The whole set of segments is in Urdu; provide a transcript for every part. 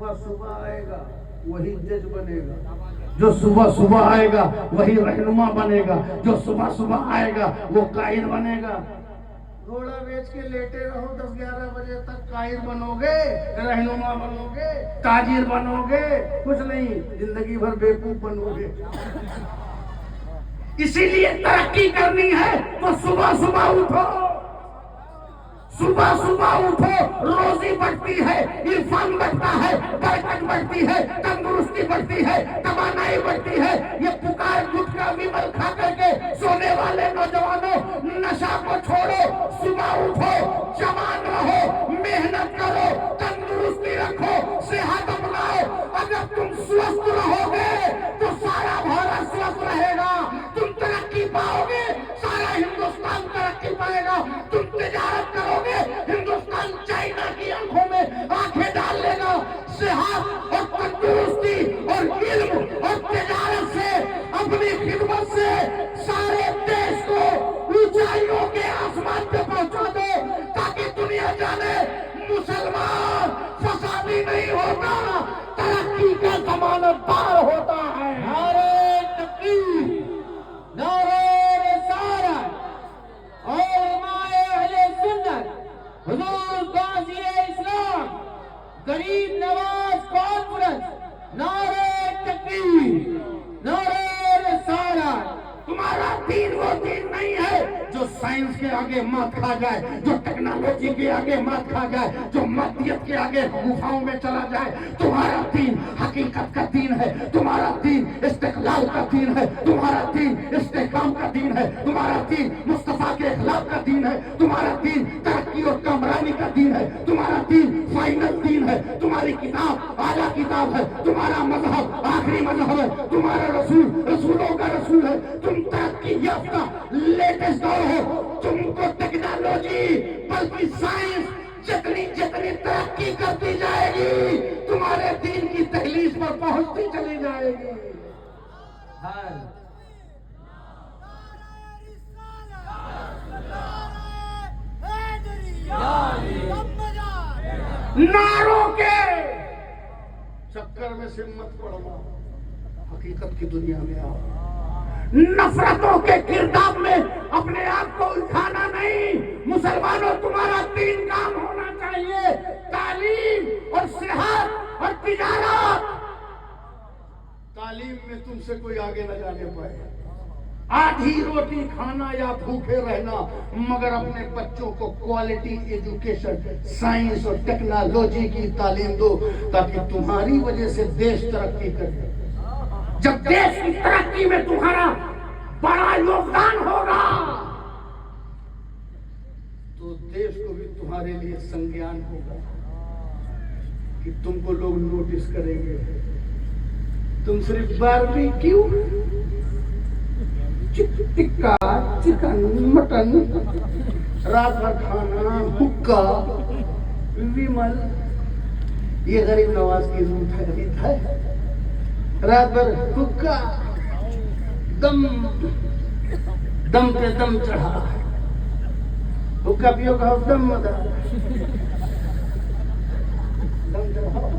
صبح صبح آئے گا وہی جج بنے گا، جو صبح صبح آئے گا وہی رہنما بنے گا، جو صبح صبح آئے گا وہ قائد بنے گا۔ گھوڑا بیچ کے لیٹے رہو 10-11 بجے تک، قائد بنو گے، رہنما بنو گے، تاجر بنو گے، کچھ نہیں، زندگی بھر بیوقوف بنو گے۔ اسی لیے ترقی کرنی ہے تو صبح صبح اٹھو، صبح صبح اٹھو، روزی بڑھتی ہے، عرفان بڑھتا ہے، برکت بڑھتی ہے، تندرستی بڑھتی ہے، توانائی بڑھتی ہے۔ یہ پکار گٹکا ویمل کھا کر کے سونے والے نوجوانوں، نشہ کو چھوڑو، صبح اٹھو، جوان رہو، محنت کرو، تندرستی رکھو، صحت اپناؤ۔ اگر تم سوستھ رہو گے تو سارا بھارت سوستھ رہے گا، تم ترقی پاؤ گے، سارا ہندوستان ترقی پائے گا۔ تم تجارت کرو گے، ہندوستان چائنا کی آنکھوں میں آنکھیں ڈال لے گا۔ صحت اور تندرستی اور علم اور تجارت سے، اپنی خدمت سے سارے دیش کو اونچائیوں کے آسمان پہ پہنچا دو، تاکہ دنیا جانے مسلمان فسادی نہیں ہوتا، ترقی کا ضمانت دار ہوتا ہے۔ نعرہ تکبیر، نعرہ رسالت، علماء اہل سنت، حضور غازی اسلام، غریب نواز کانفرنس، نعرہ تکبیر، نعرہ رسالت۔ تمہارا دین وہ دین نہیں ہے جو سائنس کے آگے مات کھا جائے، جو ٹیکنالوجی کے آگے مات کھا جائے، جو مادیت کے آگے گفاؤں میں چلا جائے۔ تمہارا دین حقیقت کا دین ہے، تمہارا دین استقلال کا دین ہے، تمہارا دین استحکام کا دین ہے، تمہارا دین مصطفیٰ کے اخلاق کا دین ہے، تمہارا دین ترقی اور کامرانی کا دین ہے، تمہارا دین فائنل دین ہے، تمہاری کتاب اعلیٰ کتاب ہے، تمہارا مذہب آخری مذہب ہے، تمہارا رسول رسولوں کا رسول ہے۔ تم ترقی یافتہ لیٹسٹ دور ہو، تم کو ٹیکنالوجی بلکہ سائنس جتنی ترقی کرتی جائے گی، تمہارے دین کی تحلیل پر پہنچتی چلی جائے گی۔ نعروں کے چکر میں سے مت پڑنا، حقیقت کی دنیا میں آؤ۔ نفرتوں کے گرداب میں اپنے آپ کو الجھانا نہیں۔ مسلمانوں، تمہارا تین کام ہونا چاہیے: تعلیم اور صحت اور تجارت۔ تعلیم میں تم سے کوئی آگے نہ جانے پائے، آدھی روٹی کھانا یا بھوکے رہنا، مگر اپنے بچوں کو کوالٹی ایجوکیشن، سائنس اور ٹیکنالوجی کی تعلیم دو، تاکہ تمہاری وجہ سے دیش ترقی کرے۔ جب دیش کی ترقی میں تمہارا بڑا یوگدان ہوگا تو دیش کو بھی تمہارے لیے سنگیان ہوگا کہ تم کو لوگ نوٹس کریں گے۔ تم صرف 12ویں کیوں، ٹکا چکن مٹن، رات بھر کھانا، حکا ویمل، یہ غریب نواز کی روح ہے۔ رات بھر حکا، دم پہ دم چڑھا، حکا پیو کا دم مدا، دم چڑھاؤ،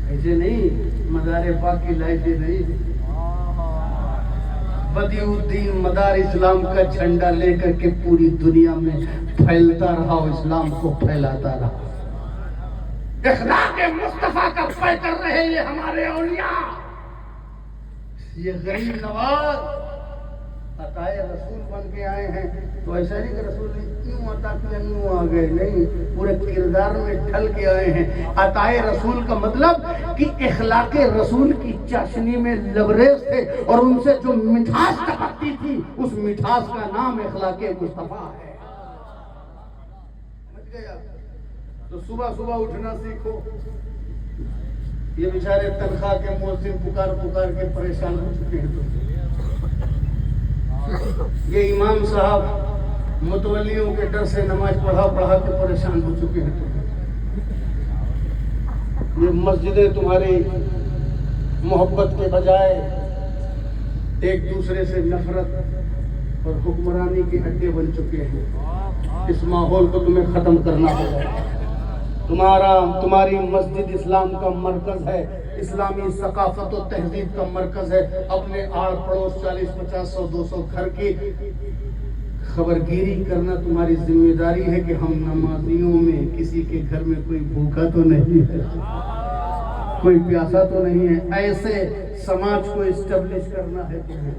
ایسے نہیں، مزار پاک کی لائف نہیں۔ بدیع الدین مدار اسلام کا جھنڈا لے کر کے پوری دنیا میں پھیلتا رہا، اسلام کو پھیلاتا رہا۔ اخلاق مصطفیٰ کا پے کر رہے یہ ہمارے اولیاء۔ یہ غریب نواز عطائے رسول بن کے آئے ہیں، تو ایسا نہیں کہ رسول نے کیوں عطا کیا یوں آ گئے، نہیں، پورے کردار میں ڈھل کے آئے ہیں۔ عطائے رسول کا مطلب کہ اخلاق رسول کی چاشنی میں لبریز تھے، اور ان سے جو مٹھاس ٹپکتی تھی، اس مٹھاس کا نام اخلاق مصطفیٰ ہے۔ سمجھ گئے آپ؟ تو صبح صبح اٹھنا سیکھو۔ یہ بیچارے تنخواہ کے مؤذن پکار پکار کے پریشان ہو چکے ہیں۔ یہ امام صاحب متولیوں کے ڈر سے نماز پڑھا کے پریشان ہو چکے ہیں۔ یہ مسجدیں تمہاری محبت کے بجائے ایک دوسرے سے نفرت اور حکمرانی کے اڈے بن چکے ہیں۔ اس ماحول کو تمہیں ختم کرنا ہوگا۔ تمہاری مسجد اسلام کا مرکز ہے، اسلامی ثقافت و تہذیب کا مرکز ہے. اپنے آڑ پڑوس 40 50 100 200 گھر کی خبرگیری کرنا تمہاری ذمہ داری ہے کہ ہم نمازیوں میں کسی کے گھر میں کوئی بھوکا تو نہیں ہے، کوئی پیاسا تو نہیں ہے. ایسے سماج کو اسٹیبلش کرنا ہے تمہیں.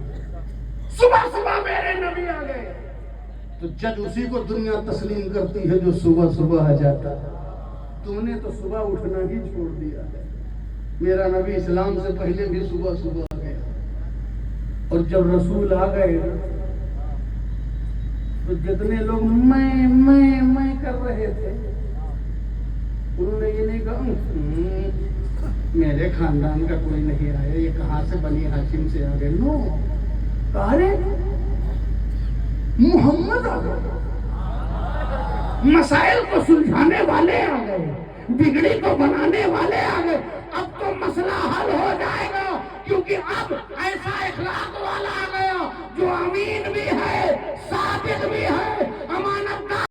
صبح صبح میرے نبی آ گئے تو جج اسی کو دنیا تسلیم کرتی ہے جو صبح صبح آ جاتا ہے. تم نے تو صبح اٹھنا ہی چھوڑ دیا ہے. میرا نبی اسلام سے پہلے بھی صبح صبح آ گیا، اور جب رسول آ گئے تو جتنے لوگ میں کر رہے تھے انہوں نے یہ نہیں کہا میرے خاندان کا کوئی نہیں آیا، یہ کہاں سے بنی ہاشم سے آ گئے. نو، ارے محمد آ گئے، مسائل کو سلجھانے والے آ گئے، بگڑی کو بنانے والے آ گئے. اب تو مسئلہ حل ہو جائے گا، کیونکہ اب